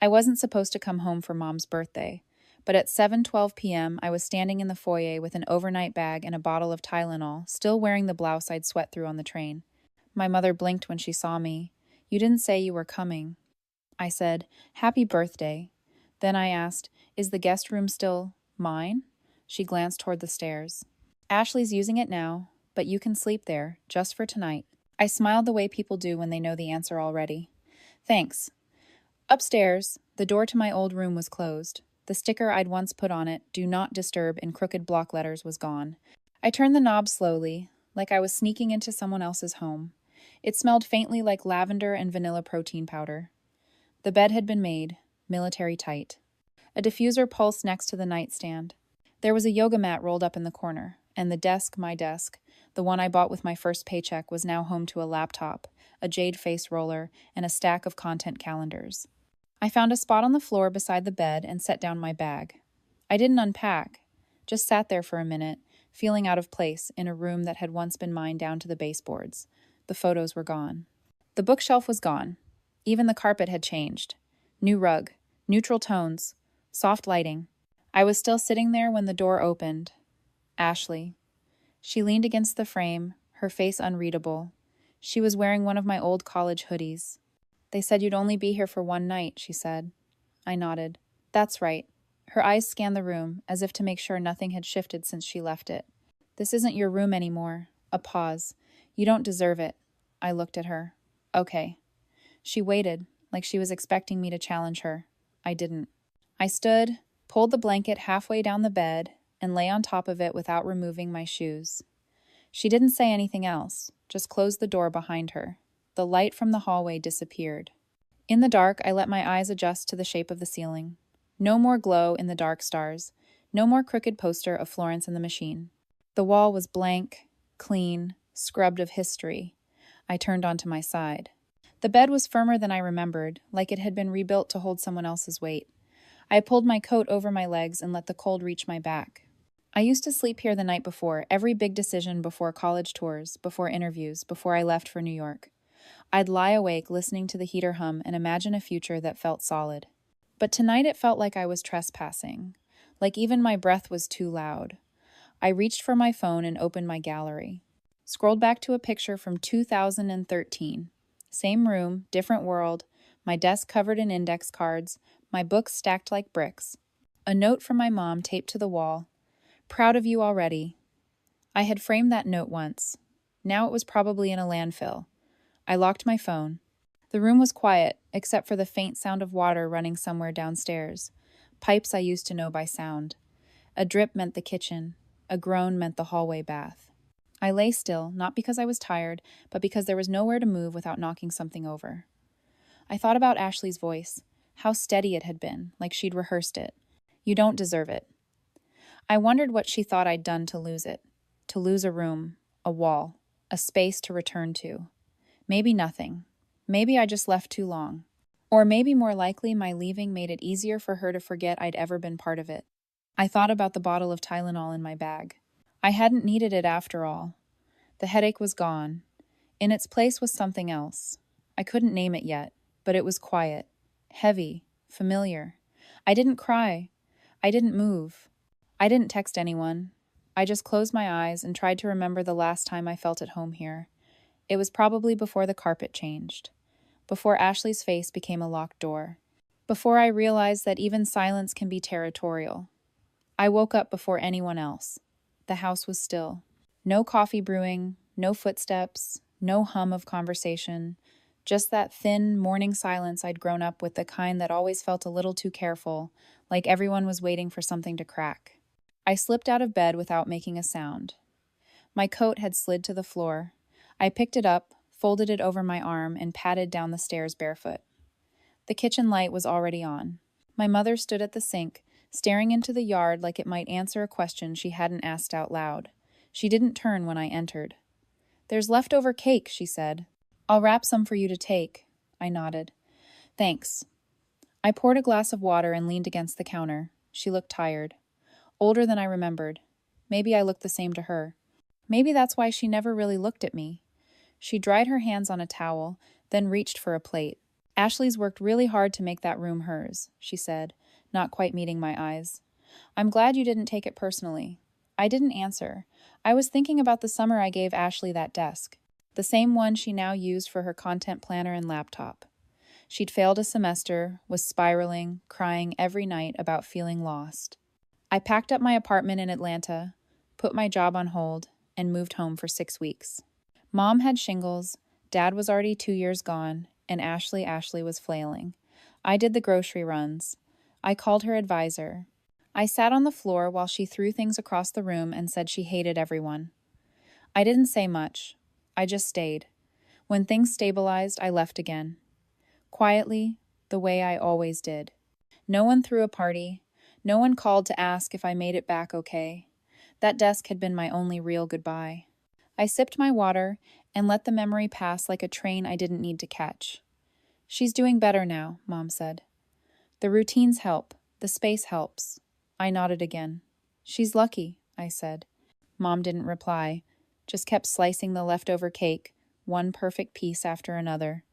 I wasn't supposed to come home for Mom's birthday, but at 7:12 p.m., I was standing in the foyer with an overnight bag and a bottle of Tylenol, still wearing the blouse I'd sweat through on the train. My mother blinked when she saw me. "You didn't say you were coming." I said, "Happy birthday." Then I asked, "Is the guest room still mine?" She glanced toward the stairs. "Ashley's using it now, but you can sleep there, just for tonight." I smiled the way people do when they know the answer already. "Thanks." Upstairs, the door to my old room was closed. The sticker I'd once put on it, "Do Not Disturb," in crooked block letters, was gone. I turned the knob slowly, like I was sneaking into someone else's home. It smelled faintly like lavender and vanilla protein powder. The bed had been made, military tight. A diffuser pulsed next to the nightstand. There was a yoga mat rolled up in the corner, and the desk, my desk, the one I bought with my first paycheck, was now home to a laptop, a jade face roller, and a stack of content calendars. I found a spot on the floor beside the bed and set down my bag. I didn't unpack, just sat there for a minute, feeling out of place in a room that had once been mine down to the baseboards. The photos were gone. The bookshelf was gone. Even the carpet had changed. New rug, neutral tones, soft lighting. I was still sitting there when the door opened. Ashley. She leaned against the frame, her face unreadable. She was wearing one of my old college hoodies. "They said you'd only be here for one night," she said. I nodded. "That's right." Her eyes scanned the room, as if to make sure nothing had shifted since she left it. "This isn't your room anymore." A pause. "You don't deserve it." I looked at her. "Okay." She waited, like she was expecting me to challenge her. I didn't. I stood, pulled the blanket halfway down the bed, and lay on top of it without removing my shoes. She didn't say anything else, just closed the door behind her. The light from the hallway disappeared. In the dark, I let my eyes adjust to the shape of the ceiling. No more glow in the dark stars. No more crooked poster of Florence and the Machine. The wall was blank, clean, scrubbed of history. I turned onto my side. The bed was firmer than I remembered, like it had been rebuilt to hold someone else's weight. I pulled my coat over my legs and let the cold reach my back. I used to sleep here the night before, every big decision before college tours, before interviews, before I left for New York. I'd lie awake listening to the heater hum and imagine a future that felt solid. But tonight it felt like I was trespassing, like even my breath was too loud. I reached for my phone and opened my gallery. Scrolled back to a picture from 2013. Same room, different world, my desk covered in index cards, my books stacked like bricks. A note from my mom taped to the wall. "Proud of you already." I had framed that note once. Now it was probably in a landfill. I locked my phone. The room was quiet, except for the faint sound of water running somewhere downstairs. Pipes I used to know by sound. A drip meant the kitchen. A groan meant the hallway bath. I lay still, not because I was tired, but because there was nowhere to move without knocking something over. I thought about Ashley's voice, how steady it had been, like she'd rehearsed it. "You don't deserve it." I wondered what she thought I'd done to lose it. To lose a room, a wall, a space to return to. Maybe nothing. Maybe I just left too long. Or maybe more likely my leaving made it easier for her to forget I'd ever been part of it. I thought about the bottle of Tylenol in my bag. I hadn't needed it after all. The headache was gone. In its place was something else. I couldn't name it yet, but it was quiet, heavy, familiar. I didn't cry. I didn't move. I didn't text anyone. I just closed my eyes and tried to remember the last time I felt at home here. It was probably before the carpet changed, before Ashley's face became a locked door, before I realized that even silence can be territorial. I woke up before anyone else. The house was still. No coffee brewing, no footsteps, no hum of conversation, just that thin morning silence I'd grown up with, the kind that always felt a little too careful, like everyone was waiting for something to crack. I slipped out of bed without making a sound. My coat had slid to the floor. I picked it up, folded it over my arm, and padded down the stairs barefoot. The kitchen light was already on. My mother stood at the sink, staring into the yard like it might answer a question she hadn't asked out loud. She didn't turn when I entered. "There's leftover cake," she said. "I'll wrap some for you to take." I nodded. "Thanks." I poured a glass of water and leaned against the counter. She looked tired. Older than I remembered. Maybe I looked the same to her. Maybe that's why she never really looked at me. She dried her hands on a towel, then reached for a plate. Ashley's worked really hard to make that room hers, she said, not quite meeting my eyes. I'm glad you didn't take it personally. I didn't answer. I was thinking about the summer I gave Ashley that desk, the same one she now used for her content planner and laptop. She'd failed a semester, was spiraling, crying every night about feeling lost. I packed up my apartment in Atlanta, put my job on hold, and moved home for 6 weeks. Mom had shingles, Dad was already 2 years gone, and Ashley was flailing. I did the grocery runs. I called her advisor. I sat on the floor while she threw things across the room and said she hated everyone. I didn't say much. I just stayed. When things stabilized, I left again. Quietly, the way I always did. No one threw a party. No one called to ask if I made it back okay. That desk had been my only real goodbye. I sipped my water and let the memory pass like a train I didn't need to catch. She's doing better now, Mom said. The routines help. The space helps. I nodded again. She's lucky, I said. Mom didn't reply, just kept slicing the leftover cake, one perfect piece after another.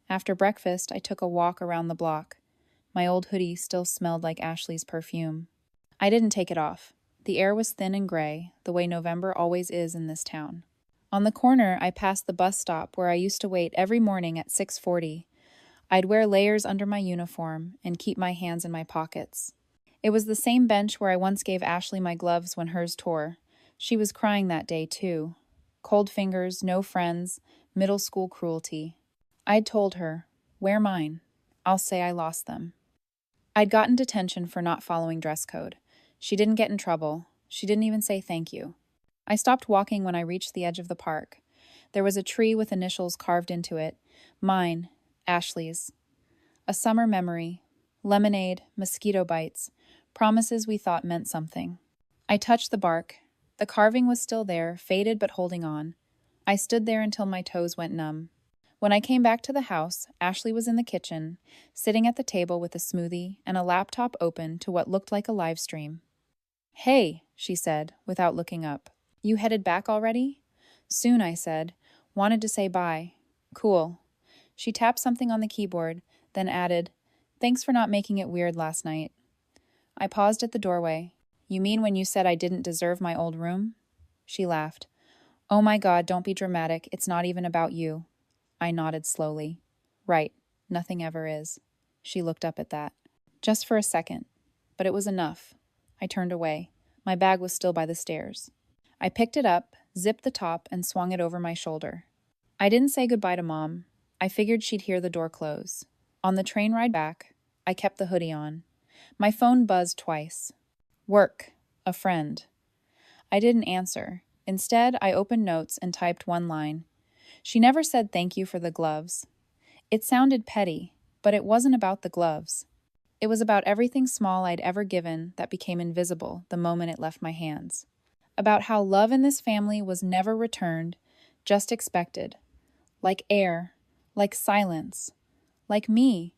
After breakfast, I took a walk around the block. My old hoodie still smelled like Ashley's perfume. I didn't take it off. The air was thin and gray, the way November always is in this town. On the corner, I passed the bus stop where I used to wait every morning at 6:40. I'd wear layers under my uniform and keep my hands in my pockets. It was the same bench where I once gave Ashley my gloves when hers tore. She was crying that day, too. Cold fingers, no friends, middle school cruelty. I'd told her, wear mine. I'll say I lost them. I'd gotten detention for not following dress code. She didn't get in trouble. She didn't even say thank you. I stopped walking when I reached the edge of the park. There was a tree with initials carved into it. Mine, Ashley's. A summer memory. Lemonade, mosquito bites, promises we thought meant something. I touched the bark. The carving was still there, faded but holding on. I stood there until my toes went numb. When I came back to the house, Ashley was in the kitchen, sitting at the table with a smoothie and a laptop open to what looked like a live stream. Hey, she said, without looking up. You headed back already? Soon, I said. Wanted to say bye. Cool. She tapped something on the keyboard, then added, Thanks for not making it weird last night. I paused at the doorway. You mean when you said I didn't deserve my old room? She laughed. Oh my God, don't be dramatic. It's not even about you. I nodded slowly. Right, nothing ever is. She looked up at that. Just for a second. But it was enough. I turned away. My bag was still by the stairs. I picked it up, zipped the top, and swung it over my shoulder. I didn't say goodbye to Mom. I figured she'd hear the door close. On the train ride back, I kept the hoodie on. My phone buzzed twice. Work. A friend. I didn't answer. Instead, I opened notes and typed one line. She never said thank you for the gloves. It sounded petty, but it wasn't about the gloves. It was about everything small I'd ever given that became invisible the moment it left my hands. About how love in this family was never returned, just expected. Like air, like silence, like me.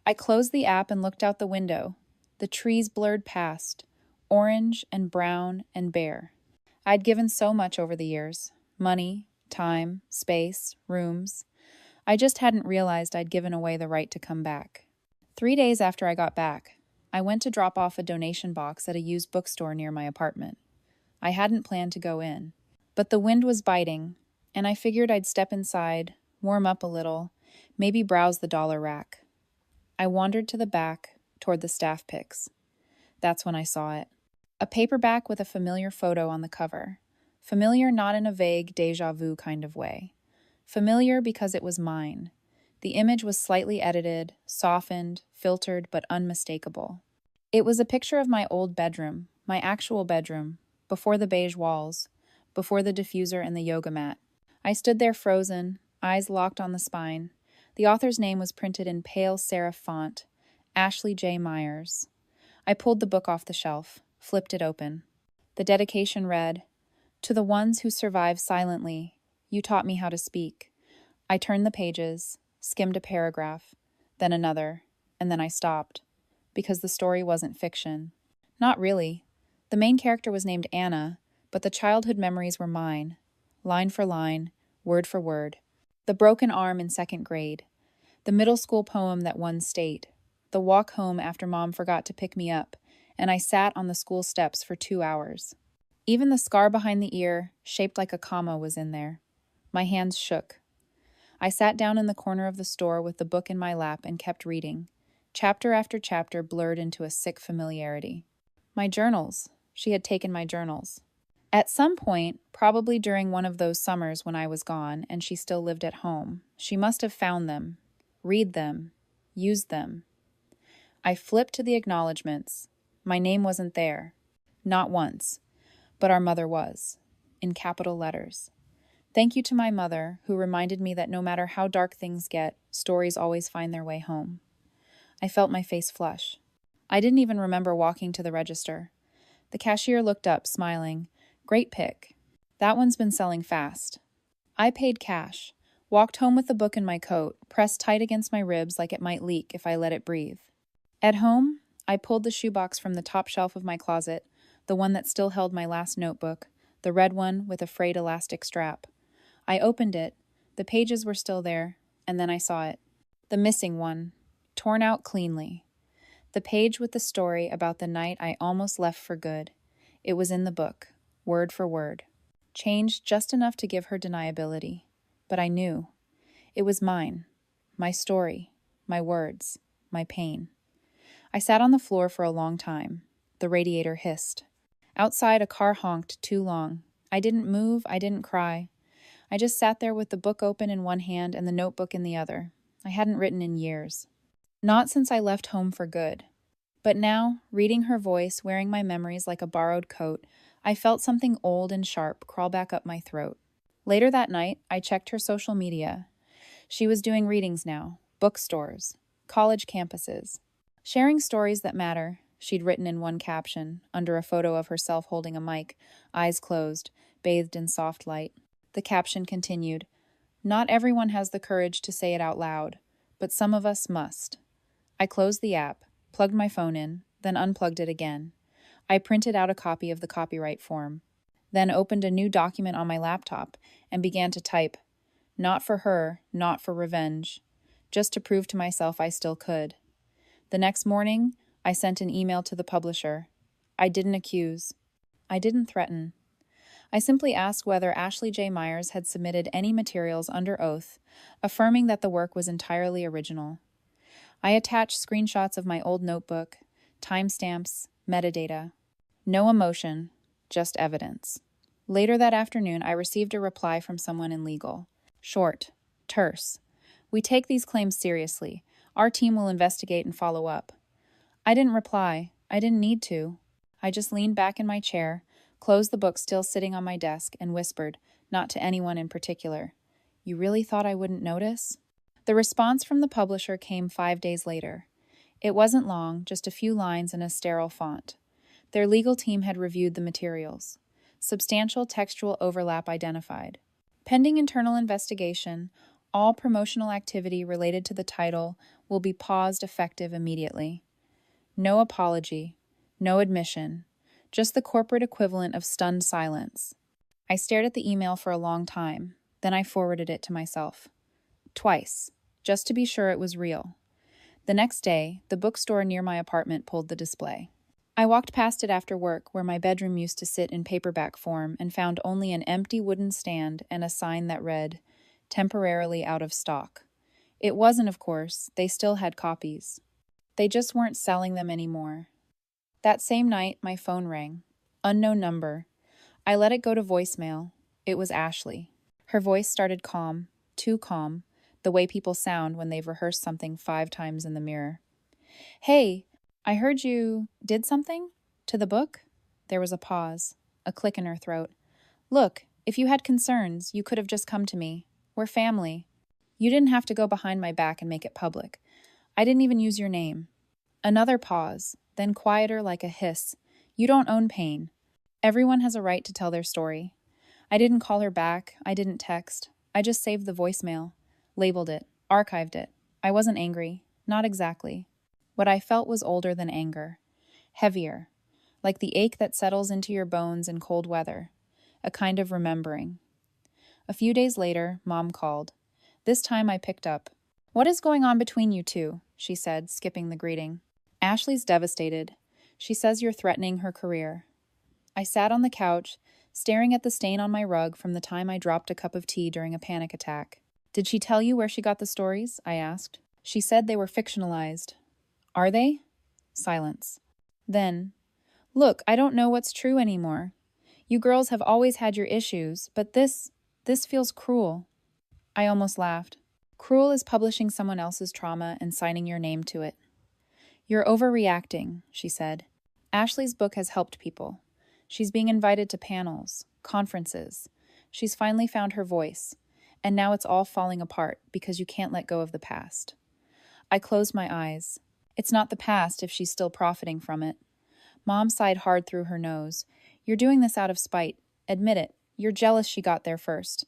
I closed the app and looked out the window. The trees blurred past, orange and brown and bare. I'd given so much over the years. Money, time, space, rooms. I just hadn't realized I'd given away the right to come back. 3 days after I got back, I went to drop off a donation box at a used bookstore near my apartment. I hadn't planned to go in, but the wind was biting, and I figured I'd step inside, warm up a little, maybe browse the dollar rack. I wandered to the back, toward the staff picks. That's when I saw it. A paperback with a familiar photo on the cover. Familiar not in a vague déjà vu kind of way. Familiar because it was mine. The image was slightly edited, softened, filtered, but unmistakable. It was a picture of my old bedroom, my actual bedroom, before the beige walls, before the diffuser and the yoga mat. I stood there frozen, eyes locked on the spine. The author's name was printed in pale serif font, Ashley J. Myers. I pulled the book off the shelf, flipped it open. The dedication read, To the ones who survive silently, you taught me how to speak. I turned the pages, skimmed a paragraph, then another, and then I stopped, because the story wasn't fiction. Not really. The main character was named Anna, but the childhood memories were mine, line for line, word for word. The broken arm in second grade, The middle school poem that won state. The walk home after Mom forgot to pick me up, and I sat on the school steps for 2 hours. Even the scar behind the ear, shaped like a comma, was in there. My hands shook. I sat down in the corner of the store with the book in my lap and kept reading. Chapter after chapter blurred into a sick familiarity. My journals. She had taken my journals. At some point, probably during one of those summers when I was gone and she still lived at home, she must have found them, read them, used them. I flipped to the acknowledgments. My name wasn't there. Not once. But our mother was. In capital letters. Thank you to my mother, who reminded me that no matter how dark things get, stories always find their way home. I felt my face flush. I didn't even remember walking to the register. The cashier looked up, smiling. Great pick. That one's been selling fast. I paid cash, walked home with the book in my coat, pressed tight against my ribs like it might leak if I let it breathe. At home, I pulled the shoebox from the top shelf of my closet, the one that still held my last notebook, the red one with a frayed elastic strap. I opened it. The pages were still there, and then I saw it. The missing one, torn out cleanly. The page with the story about the night I almost left for good. It was in the book, word for word. Changed just enough to give her deniability. But I knew. It was mine. My story. My words. My pain. I sat on the floor for a long time. The radiator hissed. Outside, a car honked too long. I didn't move. I didn't cry. I just sat there with the book open in one hand and the notebook in the other. I hadn't written in years. Not since I left home for good. But now, reading her voice, wearing my memories like a borrowed coat, I felt something old and sharp crawl back up my throat. Later that night, I checked her social media. She was doing readings now, bookstores, college campuses. Sharing stories that matter, she'd written in one caption, under a photo of herself holding a mic, eyes closed, bathed in soft light. The caption continued, "Not everyone has the courage to say it out loud, but some of us must." I closed the app, plugged my phone in, then unplugged it again. I printed out a copy of the copyright form, then opened a new document on my laptop and began to type, "Not for her, not for revenge," just to prove to myself I still could. The next morning, I sent an email to the publisher. I didn't accuse. I didn't threaten. I simply asked whether Ashley J. Myers had submitted any materials under oath, affirming that the work was entirely original. I attached screenshots of my old notebook, timestamps, metadata. No emotion, just evidence. Later that afternoon, I received a reply from someone in legal. Short, terse. "We take these claims seriously. Our team will investigate and follow up." I didn't reply. I didn't need to. I just leaned back in my chair, closed the book still sitting on my desk, and whispered, not to anyone in particular, "You really thought I wouldn't notice?" The response from the publisher came 5 days later. It wasn't long, just a few lines in a sterile font. Their legal team had reviewed the materials. Substantial textual overlap identified. Pending internal investigation, all promotional activity related to the title will be paused effective immediately. No apology, no admission, just the corporate equivalent of stunned silence. I stared at the email for a long time, then I forwarded it to myself. Twice, just to be sure it was real. The next day, the bookstore near my apartment pulled the display. I walked past it after work, where my bedroom used to sit in paperback form, and found only an empty wooden stand and a sign that read, "Temporarily out of stock." It wasn't, of course. They still had copies. They just weren't selling them anymore. That same night, my phone rang. Unknown number. I let it go to voicemail. It was Ashley. Her voice started calm, too calm, the way people sound when they've rehearsed something 5 times in the mirror. "Hey, I heard you did something? To the book?" There was a pause, a click in her throat. "Look, if you had concerns, you could have just come to me. We're family. You didn't have to go behind my back and make it public. I didn't even use your name." Another pause, then quieter like a hiss. "You don't own pain. Everyone has a right to tell their story." I didn't call her back. I didn't text. I just saved the voicemail, labeled it, archived it. I wasn't angry. Not exactly. What I felt was older than anger. Heavier. Like the ache that settles into your bones in cold weather. A kind of remembering. A few days later, Mom called. This time I picked up. What is going on between you two? She said, skipping the greeting. Ashley's devastated. She says you're threatening her career. I sat on the couch, staring at the stain on my rug from the time I dropped a cup of tea during a panic attack. Did she tell you where she got the stories? I asked. She said they were fictionalized. Are they? Silence. Then, look, I don't know what's true anymore. You girls have always had your issues, but this feels cruel. I almost laughed. Cruel is publishing someone else's trauma and signing your name to it. You're overreacting, she said. Ashley's book has helped people. She's being invited to panels, conferences. She's finally found her voice, and now it's all falling apart because you can't let go of the past. I closed my eyes. It's not the past if she's still profiting from it. Mom sighed hard through her nose. You're doing this out of spite. Admit it. You're jealous she got there first.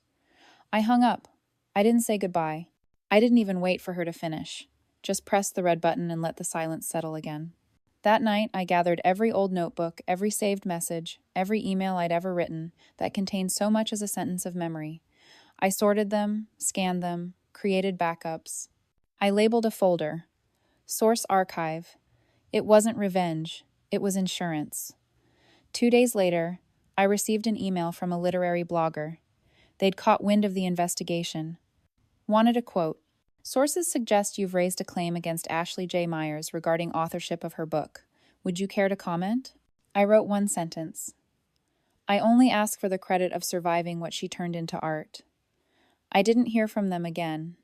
I hung up. I didn't say goodbye. I didn't even wait for her to finish. Just pressed the red button and let the silence settle again. That night, I gathered every old notebook, every saved message, every email I'd ever written that contained so much as a sentence of memory. I sorted them, scanned them, created backups. I labeled a folder. Source Archive. It wasn't revenge. It was insurance. 2 days later, I received an email from a literary blogger. They'd caught wind of the investigation. Wanted a quote. Sources suggest you've raised a claim against Ashley J. Myers regarding authorship of her book. Would you care to comment? I wrote one sentence. I only ask for the credit of surviving what she turned into art. I didn't hear from them again.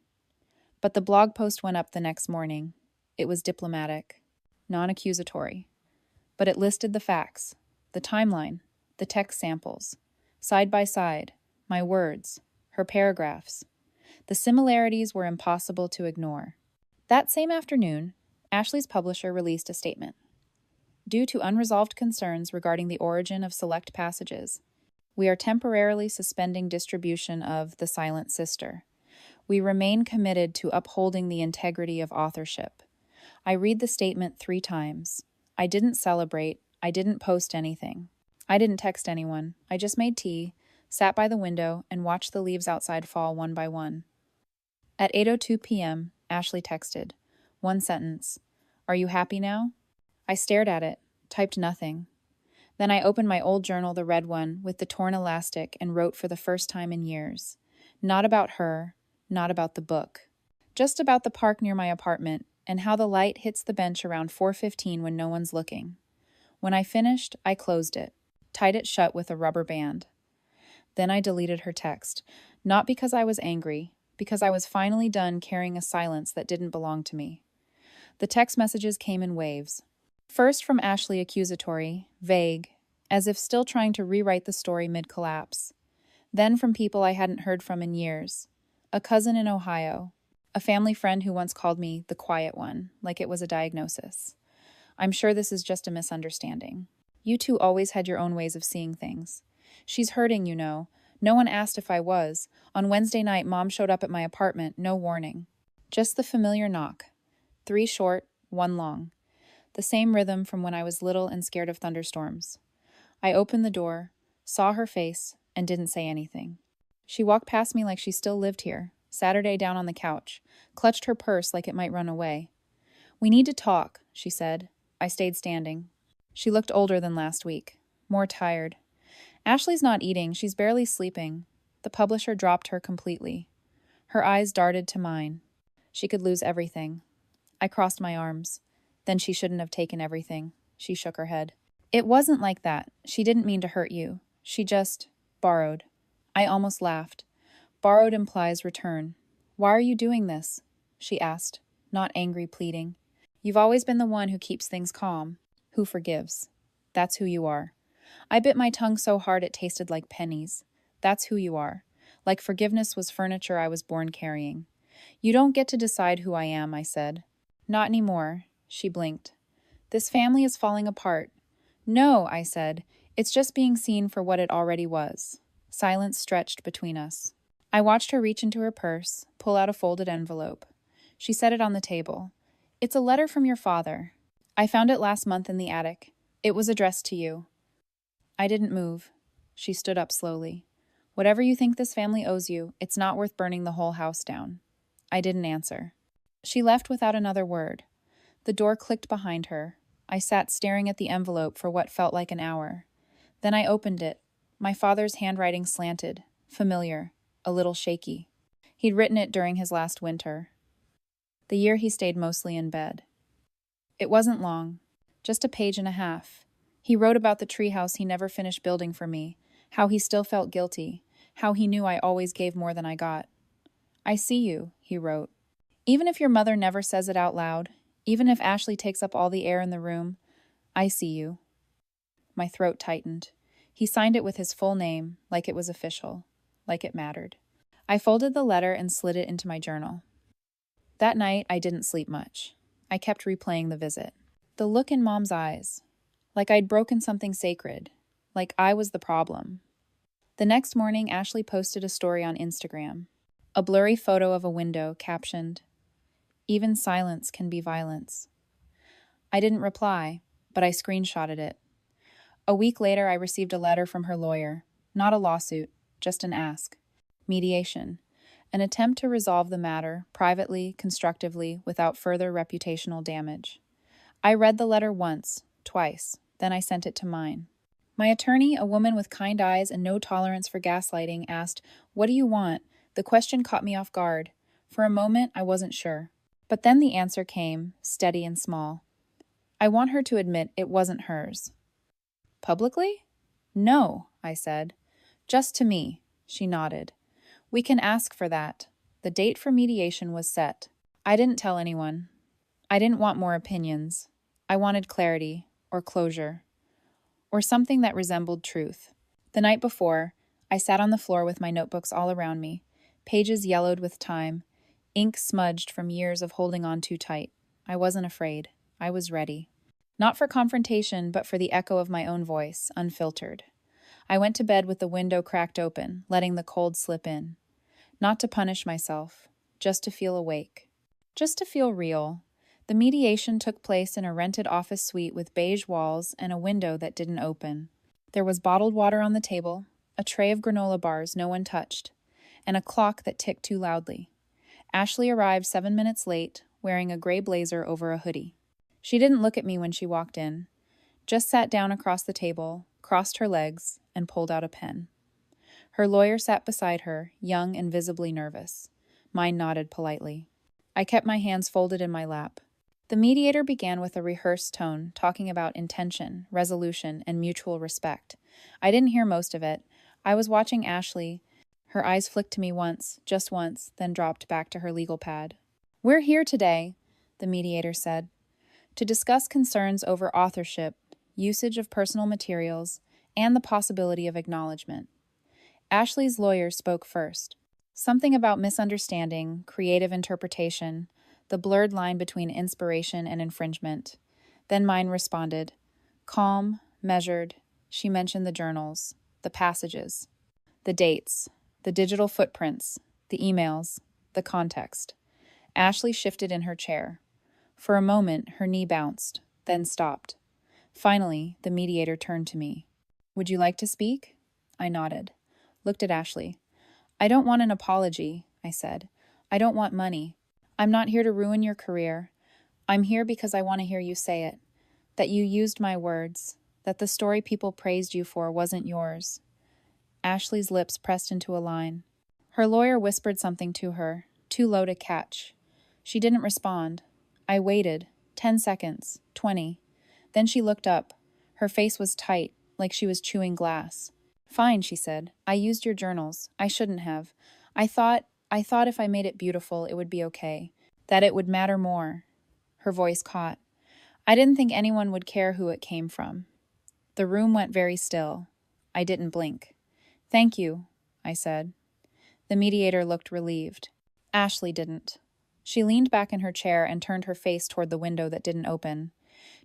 But the blog post went up the next morning. It was diplomatic, non-accusatory. But it listed the facts, the timeline, the text samples, side by side, my words, her paragraphs. The similarities were impossible to ignore. That same afternoon, Ashley's publisher released a statement. Due to unresolved concerns regarding the origin of select passages, we are temporarily suspending distribution of The Silent Sister. We remain committed to upholding the integrity of authorship. I read the statement 3 times. I didn't celebrate. I didn't post anything. I didn't text anyone. I just made tea, sat by the window, and watched the leaves outside fall one by one. At 8:02 p.m., Ashley texted. One sentence. Are you happy now? I stared at it, typed nothing. Then I opened my old journal, the red one, with the torn elastic, and wrote for the first time in years. Not about her, not about the book. Just about the park near my apartment, and how the light hits the bench around 4:15 when no one's looking. When I finished, I closed it, tied it shut with a rubber band. Then I deleted her text, not because I was angry, because I was finally done carrying a silence that didn't belong to me. The text messages came in waves. First from Ashley accusatory, vague, as if still trying to rewrite the story mid-collapse. Then from people I hadn't heard from in years. A cousin in Ohio, a family friend who once called me the quiet one, like it was a diagnosis. I'm sure this is just a misunderstanding. You two always had your own ways of seeing things. She's hurting, you know. No one asked if I was. On Wednesday night, Mom showed up at my apartment, no warning. Just the familiar knock. 3 short, 1 long. The same rhythm from when I was little and scared of thunderstorms. I opened the door, saw her face, and didn't say anything. She walked past me like she still lived here, Saturday down on the couch, clutched her purse like it might run away. We need to talk, she said. I stayed standing. She looked older than last week, more tired. Ashley's not eating, she's barely sleeping. The publisher dropped her completely. Her eyes darted to mine. She could lose everything. I crossed my arms. Then she shouldn't have taken everything. She shook her head. It wasn't like that. She didn't mean to hurt you. She just borrowed. I almost laughed. Borrowed implies return. Why are you doing this? She asked, not angry, pleading. You've always been the one who keeps things calm, who forgives. That's who you are. I bit my tongue so hard it tasted like pennies. That's who you are. Like forgiveness was furniture I was born carrying. You don't get to decide who I am, I said. Not anymore. She blinked. This family is falling apart. No, I said. It's just being seen for what it already was. Silence stretched between us. I watched her reach into her purse, pull out a folded envelope. She set it on the table. It's a letter from your father. I found it last month in the attic. It was addressed to you. I didn't move. She stood up slowly. Whatever you think this family owes you, it's not worth burning the whole house down. I didn't answer. She left without another word. The door clicked behind her. I sat staring at the envelope for what felt like an hour. Then I opened it. My father's handwriting slanted, familiar, a little shaky. He'd written it during his last winter, the year he stayed mostly in bed. It wasn't long, just a page and a half. He wrote about the treehouse he never finished building for me, how he still felt guilty, how he knew I always gave more than I got. I see you, he wrote. Even if your mother never says it out loud, even if Ashley takes up all the air in the room, I see you. My throat tightened. He signed it with his full name, like it was official, like it mattered. I folded the letter and slid it into my journal. That night, I didn't sleep much. I kept replaying the visit. The look in Mom's eyes, like I'd broken something sacred, like I was the problem. The next morning, Ashley posted a story on Instagram, a blurry photo of a window captioned, "Even silence can be violence." I didn't reply, but I screenshotted it. A week later, I received a letter from her lawyer, not a lawsuit, just an ask. Mediation, an attempt to resolve the matter privately, constructively, without further reputational damage. I read the letter once, twice, then I sent it to mine. My attorney, a woman with kind eyes and no tolerance for gaslighting, asked, "What do you want?" The question caught me off guard. For a moment, I wasn't sure. But then the answer came, steady and small. I want her to admit it wasn't hers. Publicly? No, I said. Just to me, she nodded. We can ask for that. The date for mediation was set. I didn't tell anyone. I didn't want more opinions. I wanted clarity, or closure, or something that resembled truth. The night before, I sat on the floor with my notebooks all around me, pages yellowed with time, ink smudged from years of holding on too tight. I wasn't afraid. I was ready. Not for confrontation, but for the echo of my own voice, unfiltered. I went to bed with the window cracked open, letting the cold slip in. Not to punish myself, just to feel awake. Just to feel real. The mediation took place in a rented office suite with beige walls and a window that didn't open. There was bottled water on the table, a tray of granola bars no one touched, and a clock that ticked too loudly. Ashley arrived 7 minutes late, wearing a gray blazer over a hoodie. She didn't look at me when she walked in, just sat down across the table, crossed her legs, and pulled out a pen. Her lawyer sat beside her, young and visibly nervous. Mine nodded politely. I kept my hands folded in my lap. The mediator began with a rehearsed tone, talking about intention, resolution, and mutual respect. I didn't hear most of it. I was watching Ashley. Her eyes flicked to me once, just once, then dropped back to her legal pad. "We're here today," the mediator said, "to discuss concerns over authorship, usage of personal materials, and the possibility of acknowledgement." Ashley's lawyer spoke first. Something about misunderstanding, creative interpretation, the blurred line between inspiration and infringement. Then mine responded. Calm, measured, she mentioned the journals, the passages, the dates, the digital footprints, the emails, the context. Ashley shifted in her chair. For a moment, her knee bounced, then stopped. Finally, the mediator turned to me. "Would you like to speak?" I nodded. Looked at Ashley. "I don't want an apology," I said. "I don't want money. I'm not here to ruin your career. I'm here because I want to hear you say it. That you used my words. That the story people praised you for wasn't yours." Ashley's lips pressed into a line. Her lawyer whispered something to her, too low to catch. She didn't respond. I waited. 10 seconds. 20. Then she looked up. Her face was tight, like she was chewing glass. "Fine," she said. "I used your journals. I shouldn't have. I thought if I made it beautiful, it would be okay. That it would matter more." Her voice caught. "I didn't think anyone would care who it came from." The room went very still. I didn't blink. "Thank you," I said. The mediator looked relieved. Ashley didn't. She leaned back in her chair and turned her face toward the window that didn't open.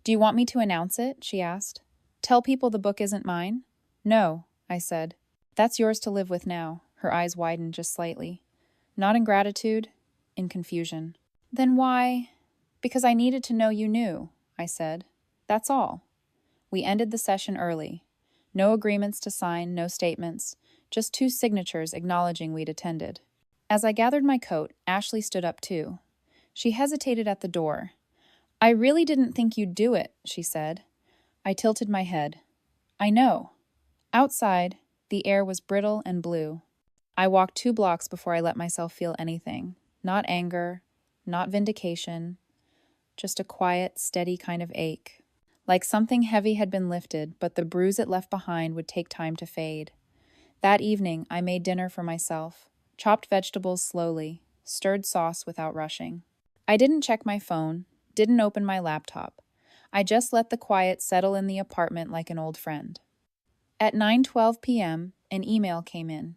"Do you want me to announce it?" she asked. "Tell people the book isn't mine?" "No," I said. "That's yours to live with now." Her eyes widened just slightly. Not in gratitude, in confusion. "Then why?" "Because I needed to know you knew," I said. "That's all." We ended the session early. No agreements to sign, no statements, just 2 signatures acknowledging we'd attended. As I gathered my coat, Ashley stood up too. She hesitated at the door. "I really didn't think you'd do it," she said. I tilted my head. "I know." Outside, the air was brittle and blue. I walked 2 blocks before I let myself feel anything. Not anger, not vindication, just a quiet, steady kind of ache. Like something heavy had been lifted, but the bruise it left behind would take time to fade. That evening, I made dinner for myself, chopped vegetables slowly, stirred sauce without rushing. I didn't check my phone, didn't open my laptop. I just let the quiet settle in the apartment like an old friend. At 9:12 p.m., an email came in.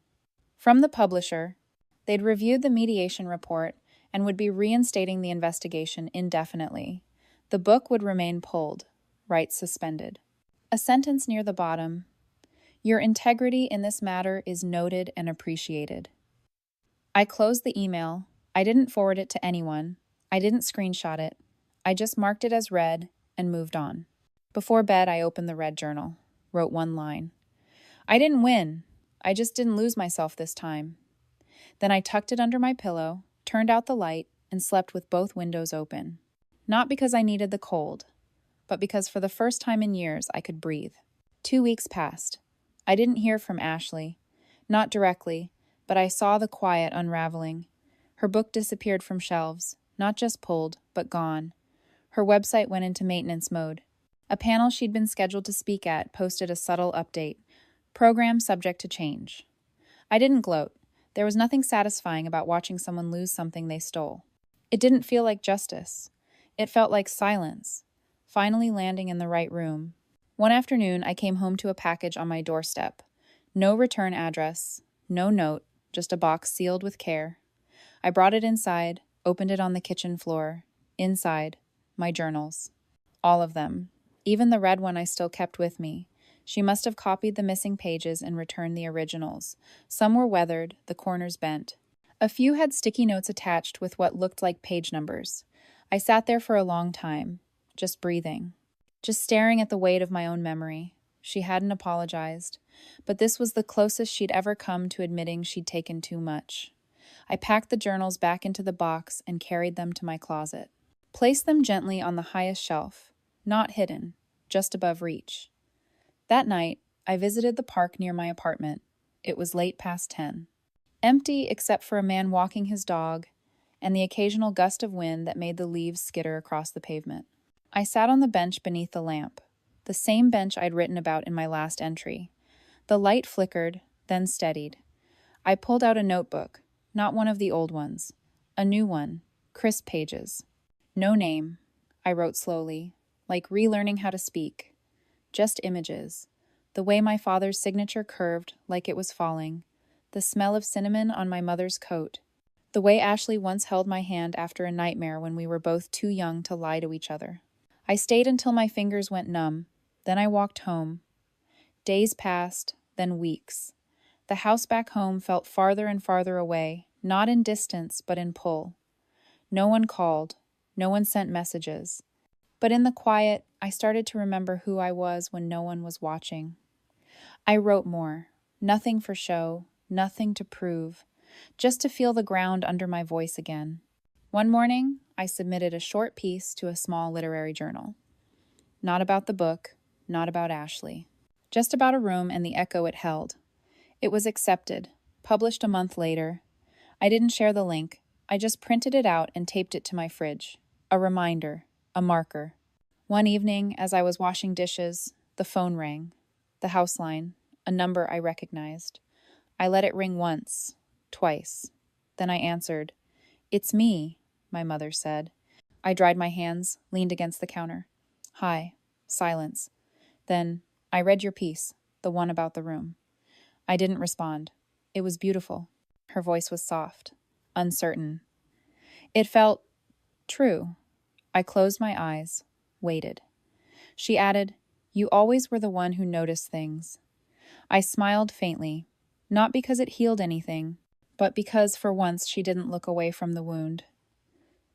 From the publisher, they'd reviewed the mediation report and would be reinstating the investigation indefinitely. The book would remain pulled, rights suspended. A sentence near the bottom: "Your integrity in this matter is noted and appreciated." I closed the email. I didn't forward it to anyone. I didn't screenshot it. I just marked it as read and moved on. Before bed, I opened the red journal, wrote 1 line. I didn't win. I just didn't lose myself this time. Then I tucked it under my pillow, turned out the light, and slept with both windows open. Not because I needed the cold, but because for the first time in years I could breathe. 2 weeks passed. I didn't hear from Ashley. Not directly, but I saw the quiet unraveling. Her book disappeared from shelves, not just pulled, but gone. Her website went into maintenance mode. A panel she'd been scheduled to speak at posted a subtle update: "Program subject to change." I didn't gloat. There was nothing satisfying about watching someone lose something they stole. It didn't feel like justice. It felt like silence, finally landing in the right room. One afternoon, I came home to a package on my doorstep. No return address, no note, just a box sealed with care. I brought it inside, opened it on the kitchen floor. Inside, my journals. All of them. Even the red one I still kept with me. She must have copied the missing pages and returned the originals. Some were weathered, the corners bent. A few had sticky notes attached with what looked like page numbers. I sat there for a long time, just breathing, just staring at the weight of my own memory. She hadn't apologized, but this was the closest she'd ever come to admitting she'd taken too much. I packed the journals back into the box and carried them to my closet. Placed them gently on the highest shelf, not hidden, just above reach. That night, I visited the park near my apartment. It was late past 10. Empty except for a man walking his dog and the occasional gust of wind that made the leaves skitter across the pavement. I sat on the bench beneath the lamp, the same bench I'd written about in my last entry. The light flickered, then steadied. I pulled out a notebook, not one of the old ones, a new one, crisp pages. No name, I wrote slowly, like relearning how to speak. Just images. The way my father's signature curved like it was falling. The smell of cinnamon on my mother's coat. The way Ashley once held my hand after a nightmare when we were both too young to lie to each other. I stayed until my fingers went numb. Then I walked home. Days passed, then weeks. The house back home felt farther and farther away, not in distance, but in pull. No one called. No one sent messages. But in the quiet, I started to remember who I was when no one was watching. I wrote more. Nothing for show, nothing to prove, just to feel the ground under my voice again. One morning, I submitted a short piece to a small literary journal. Not about the book, not about Ashley. Just about a room and the echo it held. It was accepted, published a month later. I didn't share the link. I just printed it out and taped it to my fridge. A reminder. A marker. One evening, as I was washing dishes, the phone rang. The house line, a number I recognized. I let it ring once, twice. Then I answered. "It's me," my mother said. I dried my hands, leaned against the counter. "Hi." Silence. Then, "I read your piece, the one about the room." I didn't respond. It was beautiful. Her voice was soft, uncertain. It felt true. I closed my eyes, waited. She added, "You always were the one who noticed things." I smiled faintly, not because it healed anything, but because for once she didn't look away from the wound.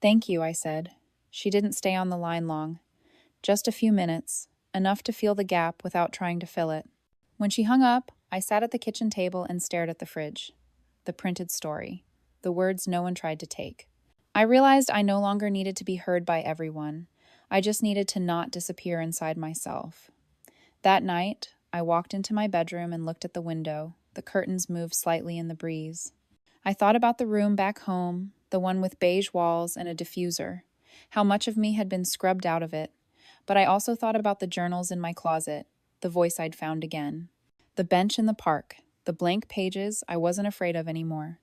"Thank you," I said. She didn't stay on the line long. Just a few minutes, enough to feel the gap without trying to fill it. When she hung up, I sat at the kitchen table and stared at the fridge. The printed story. The words no one tried to take. I realized I no longer needed to be heard by everyone. I just needed to not disappear inside myself. That night, I walked into my bedroom and looked at the window. The curtains moved slightly in the breeze. I thought about the room back home, the one with beige walls and a diffuser, how much of me had been scrubbed out of it. But I also thought about the journals in my closet, the voice I'd found again, the bench in the park, the blank pages I wasn't afraid of anymore.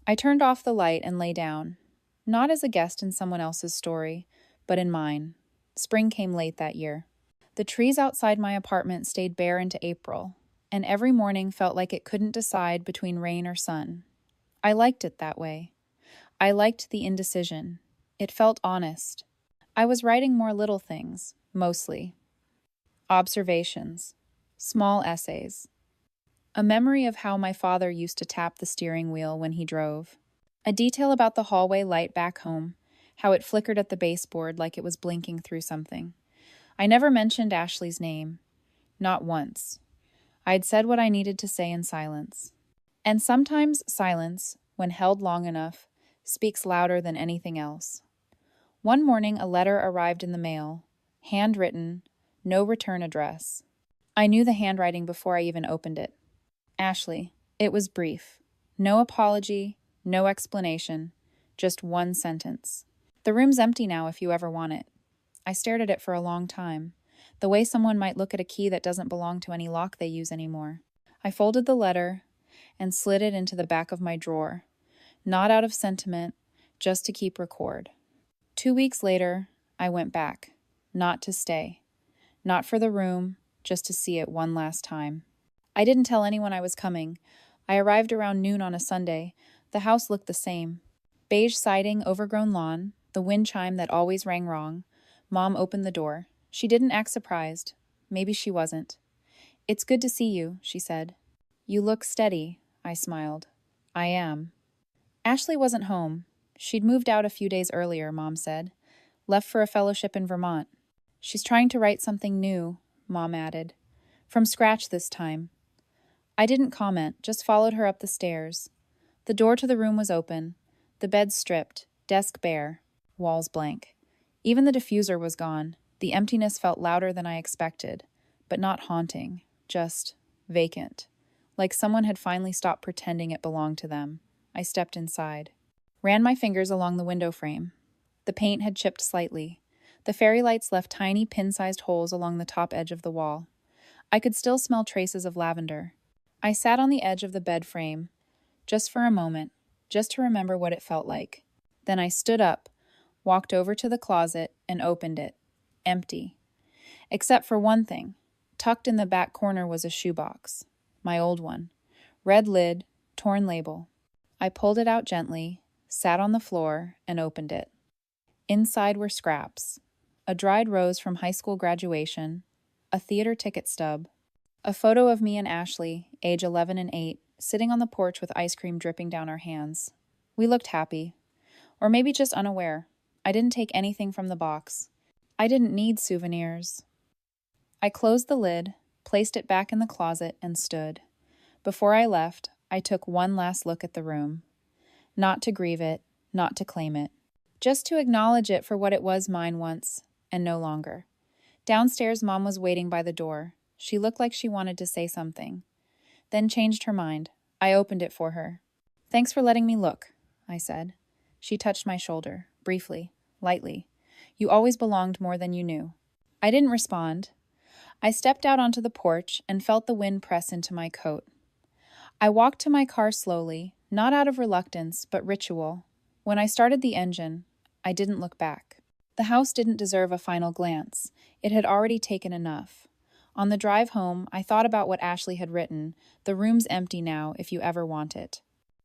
I turned off the light and lay down, not as a guest in someone else's story, but in mine. Spring came late that year. The trees outside my apartment stayed bare into April, and every morning felt like it couldn't decide between rain or sun. I liked it that way. I liked the indecision. It felt honest. I was writing more little things, mostly. Observations. Small essays. A memory of how my father used to tap the steering wheel when he drove. A detail about the hallway light back home, how it flickered at the baseboard like it was blinking through something. I never mentioned Ashley's name. Not once. I'd said what I needed to say in silence. And sometimes silence, when held long enough, speaks louder than anything else. One morning, a letter arrived in the mail, handwritten, no return address. I knew the handwriting before I even opened it. Ashley. It was brief. No apology, no explanation, just one sentence. The room's empty now if you ever want it. I stared at it for a long time, the way someone might look at a key that doesn't belong to any lock they use anymore. I folded the letter and slid it into the back of my drawer, not out of sentiment, just to keep record. 2 weeks later, I went back, not to stay, not for the room, just to see it one last time. I didn't tell anyone I was coming. I arrived around noon on a Sunday. The house looked the same. Beige siding, overgrown lawn, the wind chime that always rang wrong. Mom opened the door. She didn't act surprised. Maybe she wasn't. "It's good to see you," she said. "You look steady," I smiled. "I am." Ashley wasn't home. She'd moved out a few days earlier, Mom said. Left for a fellowship in Vermont. "She's trying to write something new," Mom added. "From scratch this time." I didn't comment, just followed her up the stairs. The door to the room was open. The bed stripped, desk bare, walls blank. Even the diffuser was gone. The emptiness felt louder than I expected, but not haunting, just vacant. Like someone had finally stopped pretending it belonged to them. I stepped inside. Ran my fingers along the window frame. The paint had chipped slightly. The fairy lights left tiny pin-sized holes along the top edge of the wall. I could still smell traces of lavender. I sat on the edge of the bed frame, just for a moment, just to remember what it felt like. Then I stood up, walked over to the closet, and opened it. Empty. Except for one thing. Tucked in the back corner was a shoebox. My old one. Red lid, torn label. I pulled it out gently, sat on the floor, and opened it. Inside were scraps. A dried rose from high school graduation, a theater ticket stub, a photo of me and Ashley, age 11 and 8, sitting on the porch with ice cream dripping down our hands. We looked happy. Or maybe just unaware. I didn't take anything from the box. I didn't need souvenirs. I closed the lid, placed it back in the closet, and stood. Before I left, I took one last look at the room. Not to grieve it, not to claim it. Just to acknowledge it for what it was mine once, and no longer. Downstairs, Mom was waiting by the door. She looked like she wanted to say something. Then changed her mind. I opened it for her. "Thanks for letting me look," I said. She touched my shoulder, briefly, lightly. "You always belonged more than you knew." I didn't respond. I stepped out onto the porch and felt the wind press into my coat. I walked to my car slowly, not out of reluctance, but ritual. When I started the engine, I didn't look back. The house didn't deserve a final glance. It had already taken enough. On the drive home, I thought about what Ashley had written, "The room's empty now if you ever want it."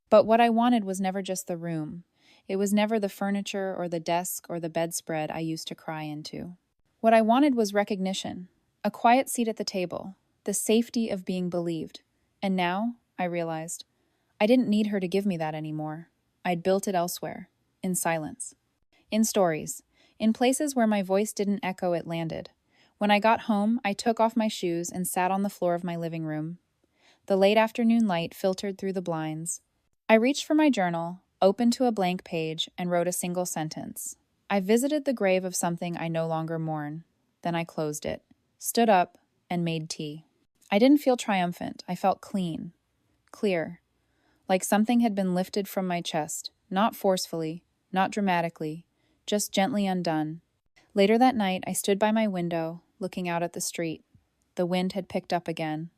But what I wanted was never just the room. It was never the furniture or the desk or the bedspread I used to cry into. What I wanted was recognition, a quiet seat at the table, the safety of being believed. And now, I realized, I didn't need her to give me that anymore. I'd built it elsewhere, in silence. In stories, in places where my voice didn't echo, it landed. When I got home, I took off my shoes and sat on the floor of my living room. The late afternoon light filtered through the blinds. I reached for my journal, opened to a blank page, and wrote a single sentence. I visited the grave of something I no longer mourn. Then I closed it, stood up, and made tea. I didn't feel triumphant. I felt clean, clear, like something had been lifted from my chest, not forcefully, not dramatically, just gently undone. Later that night, I stood by my window, looking out at the street. The wind had picked up again.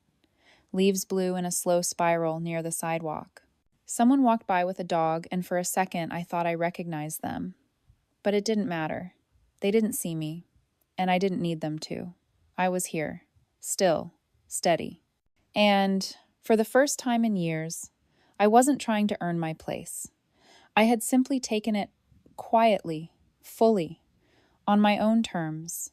Leaves blew in a slow spiral near the sidewalk. Someone walked by with a dog, and for a second I thought I recognized them. But it didn't matter. They didn't see me, and I didn't need them to. I was here, still, steady. And, for the first time in years, I wasn't trying to earn my place. I had simply taken it quietly, fully, on my own terms,